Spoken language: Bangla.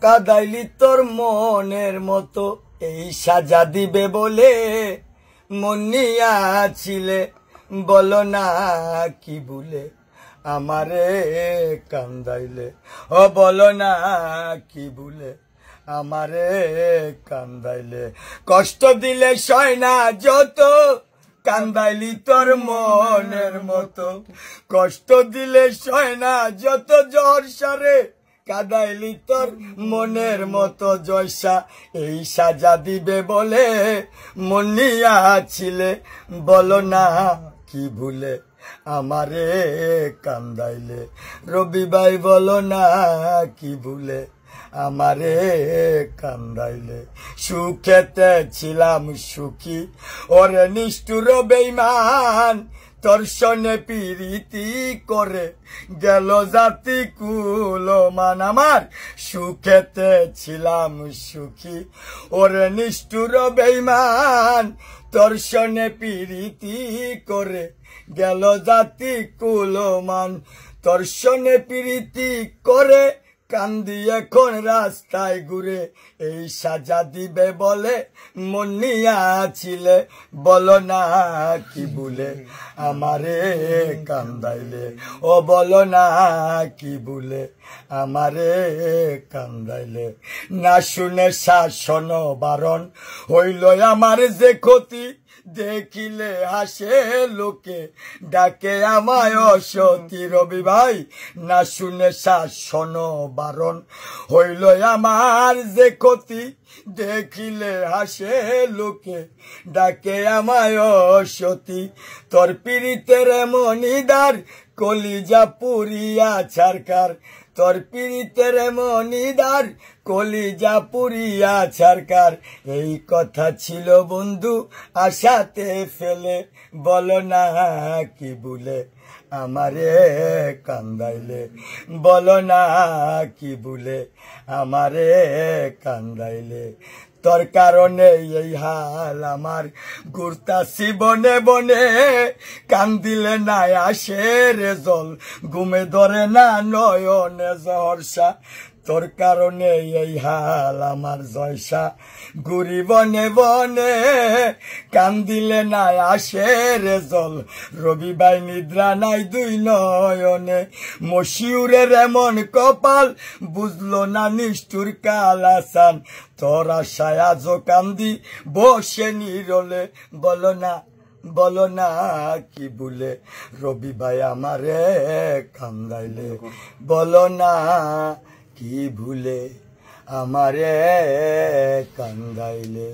কাদাইলি তোর মনের মতো এই সাজা দিবে বলে মন নিয়াছিলে বলো না কি ভুলে আমারে কান্দাইলে ও বলো না কি ভুলে আমারে কান্দাইলে কষ্ট দিলে সয় না যত কান্দাইলি তোর মনের মতো কষ্ট দিলে সয় না যত জ্বর সারে কাদাইলি তোর মনের মতো জয়সা এই সাজা দিবে বলে মন নিয়াছিলে বলো না কি ভুলে আমারে কান্দাইলে রবি ভাই বলো না কি ভুলে আমারে কান্দাইলে সুখেতে ছিলাম সুখী ওরে নিষ্ঠুর বেঈমান তোর সনে প্রীতি করে গেল জাতি কুলমান আমার সুখেতে ছিলাম সুখী ওরে নিষ্ঠুর বেঈমান তোর সনে প্রীতি করে গেল জাতি কুলমান তোর সনে প্রীতি করে কান্দি এখন রাস্তায় ঘুরে এই সাজা দিবে বলে মন নিয়াছিলে বলো না কি ভুলে আমারে কান্দাইলে ও বলো না কি ভুলে আমারে কান্দাইলে না শুনে শাসন বারণ হইল আমার যে ক্ষতি দেখিলে হাসে লোকে ডাকে আমায় অসতী রবি ভাই না শুনে শাসন বারণ হইল আমার যে ক্ষতি দেখিলে হাসে লোকে ডাকে আমায় অসতী তোর পীড়িতের মনিদার কলিজা পুরিয়া ছারকার তোর পীড়িতের মনিদার কলিজা পুরিয়া ছারকার এই কথা ছিল বন্ধু আশাতে ফেলে বলো না কি ভুলে আমারে কান্দাইলে বলো না কি ভুলে আমারে কান্দাইলে তোর কারণে এই হাল আমার ঘুরতাছি বনে বনে কান্দিলে না আসে রে জল ঘুমে ধরে না নয়নে জহরসা তোর কারণে এই হাল আমার জয়সা ঘুরি বনে বনে কান্দিলে না আসে রে জল রবি ভাই নিদ্রা নাই দুই নয়নে মশিউরের এমন কপাল বুঝলো না নিষ্ঠুর কালাসান তোর আশায় আজও কান্দি বসে নিরলে বলো না কি ভুলে রবি ভাই আমারে কান্দাইলে বলো না কি ভুলে আমারে কান্দাইলে।